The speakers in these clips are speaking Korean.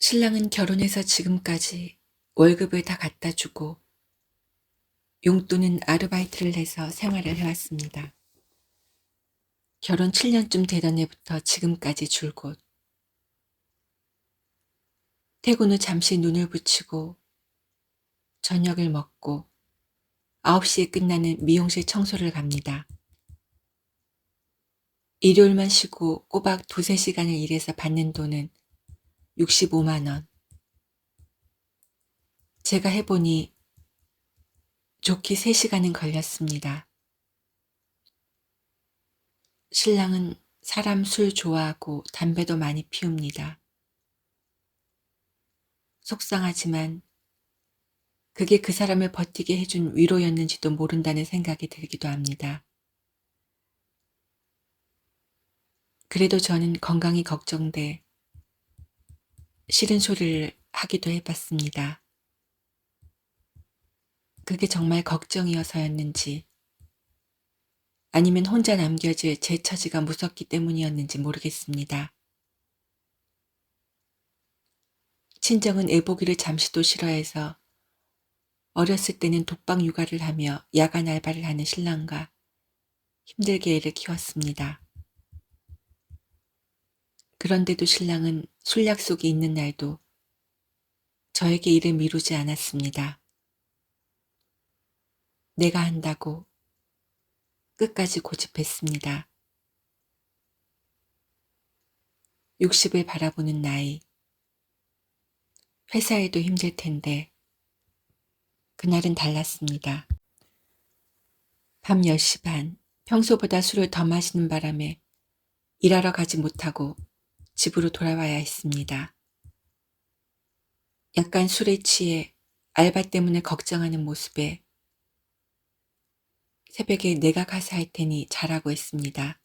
신랑은 결혼해서 지금까지 월급을 다 갖다 주고 용돈은 아르바이트를 해서 생활을 해왔습니다. 결혼 7년쯤 되던 해부터 지금까지 줄곧. 퇴근 후 잠시 눈을 붙이고 저녁을 먹고 9시에 끝나는 미용실 청소를 갑니다. 일요일만 쉬고 꼬박 2~3시간을 일해서 받는 돈은 65만 원. 제가 해보니 좋게 3시간은 걸렸습니다. 신랑은 사람 술 좋아하고 담배도 많이 피웁니다. 속상하지만 그게 그 사람을 버티게 해준 위로였는지도 모른다는 생각이 들기도 합니다. 그래도 저는 건강이 걱정돼 싫은 소리를 하기도 해봤습니다. 그게 정말 걱정이어서였는지 아니면 혼자 남겨질 제 처지가 무섭기 때문이었는지 모르겠습니다. 친정은 애보기를 잠시도 싫어해서 어렸을 때는 독방 육아를 하며 야간 알바를 하는 신랑과 힘들게 애를 키웠습니다. 그런데도 신랑은 술 약속이 있는 날도 저에게 일을 미루지 않았습니다. 내가 한다고 끝까지 고집했습니다. 60을 바라보는 나이. 회사에도 힘들 텐데 그날은 달랐습니다. 밤 10시 반, 평소보다 술을 더 마시는 바람에 일하러 가지 못하고 집으로 돌아와야 했습니다. 약간 술에 취해 알바 때문에 걱정하는 모습에 새벽에 내가 가서 할 테니 자라고 했습니다.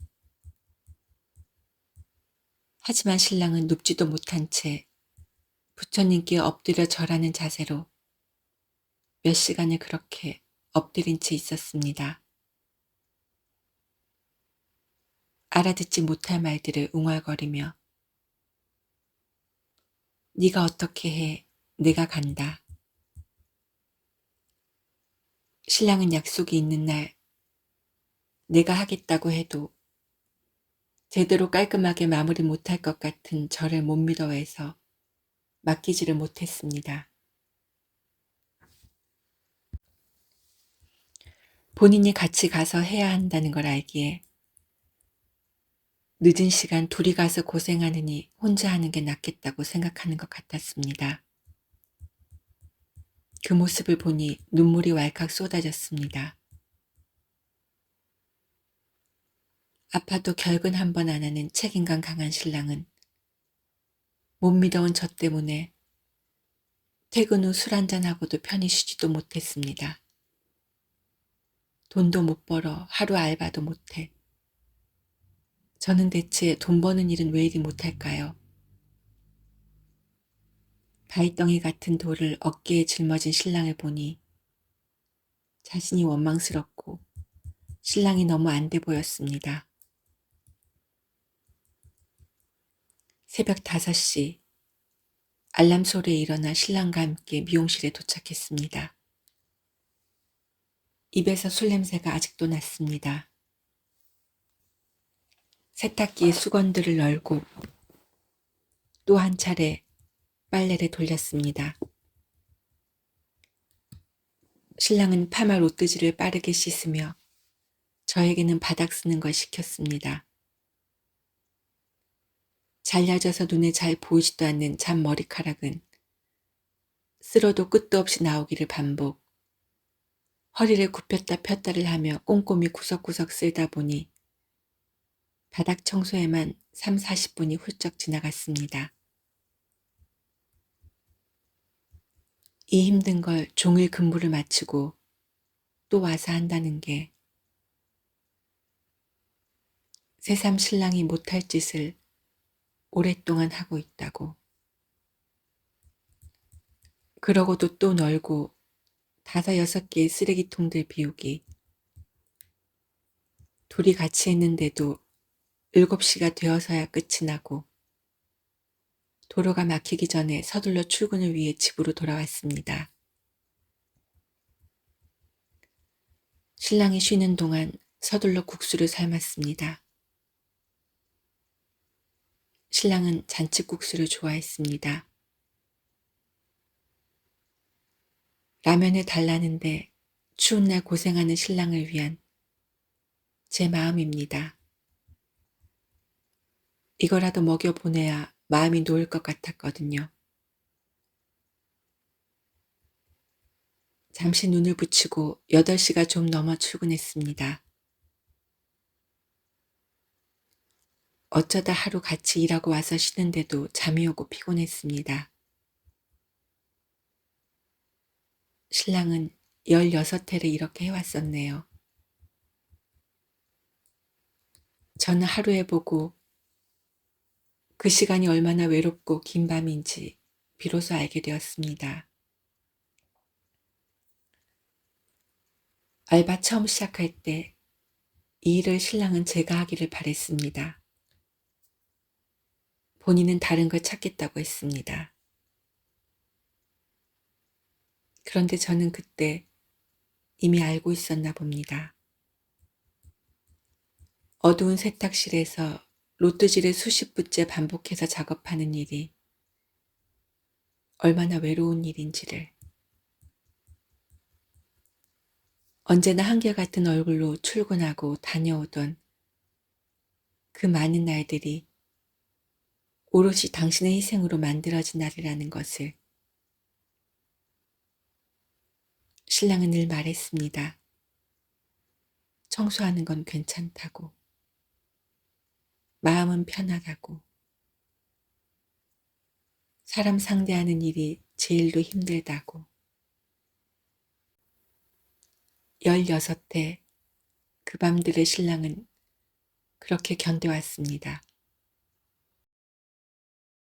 하지만 신랑은 눕지도 못한 채 부처님께 엎드려 절하는 자세로 몇 시간을 그렇게 엎드린 채 있었습니다. 알아듣지 못할 말들을 웅얼거리며 네가 어떻게 해, 내가 간다. 신랑은 약속이 있는 날 내가 하겠다고 해도 제대로 깔끔하게 마무리 못할 것 같은 저를 못 믿어해서 맡기지를 못했습니다. 본인이 같이 가서 해야 한다는 걸 알기에 늦은 시간 둘이 가서 고생하느니 혼자 하는 게 낫겠다고 생각하는 것 같았습니다. 그 모습을 보니 눈물이 왈칵 쏟아졌습니다. 아파도 결근 한 번 안 하는 책임감 강한 신랑은 못 믿어온 저 때문에 퇴근 후 술 한잔하고도 편히 쉬지도 못했습니다. 돈도 못 벌어 하루 알바도 못해. 저는 대체 돈 버는 일은 왜 이리 못할까요? 바위덩이 같은 돌을 어깨에 짊어진 신랑을 보니 자신이 원망스럽고 신랑이 너무 안 돼 보였습니다. 새벽 5시 알람 소리에 일어나 신랑과 함께 미용실에 도착했습니다. 입에서 술 냄새가 아직도 났습니다. 세탁기에 수건들을 널고 또 한 차례 빨래를 돌렸습니다. 신랑은 파마 롯뜨지를 빠르게 씻으며 저에게는 바닥 쓰는 걸 시켰습니다. 잘려져서 눈에 잘 보이지도 않는 잔머리카락은 쓸어도 끝도 없이 나오기를 반복. 허리를 굽혔다 폈다를 하며 꼼꼼히 구석구석 쓸다 보니 바닥 청소에만 30~40분이 훌쩍 지나갔습니다. 이 힘든 걸 종일 근무를 마치고 또 와서 한다는 게 새삼 신랑이 못할 짓을 오랫동안 하고 있다고. 그러고도 또 널고 5~6개의 쓰레기통들 비우기. 둘이 같이 했는데도 7시가 되어서야 끝이 나고 도로가 막히기 전에 서둘러 출근을 위해 집으로 돌아왔습니다. 신랑이 쉬는 동안 서둘러 국수를 삶았습니다. 신랑은 잔치국수를 좋아했습니다. 라면을 달라는데 추운 날 고생하는 신랑을 위한 제 마음입니다. 이거라도 먹여보내야 마음이 놓을 것 같았거든요. 잠시 눈을 붙이고 8시가 좀 넘어 출근했습니다. 어쩌다 하루 같이 일하고 와서 쉬는데도 잠이 오고 피곤했습니다. 신랑은 16회를 이렇게 해왔었네요. 저는 하루에 보고 그 시간이 얼마나 외롭고 긴 밤인지 비로소 알게 되었습니다. 알바 처음 시작할 때 이 일을 신랑은 제가 하기를 바랬습니다. 본인은 다른 걸 찾겠다고 했습니다. 그런데 저는 그때 이미 알고 있었나 봅니다. 어두운 세탁실에서 로트지를 수십 분째 반복해서 작업하는 일이 얼마나 외로운 일인지를. 언제나 한결같은 얼굴로 출근하고 다녀오던 그 많은 날들이 오롯이 당신의 희생으로 만들어진 날이라는 것을 신랑은 늘 말했습니다. 청소하는 건 괜찮다고. 마음은 편하다고. 사람 상대하는 일이 제일로 힘들다고. 16해 그 밤들의 신랑은 그렇게 견뎌왔습니다.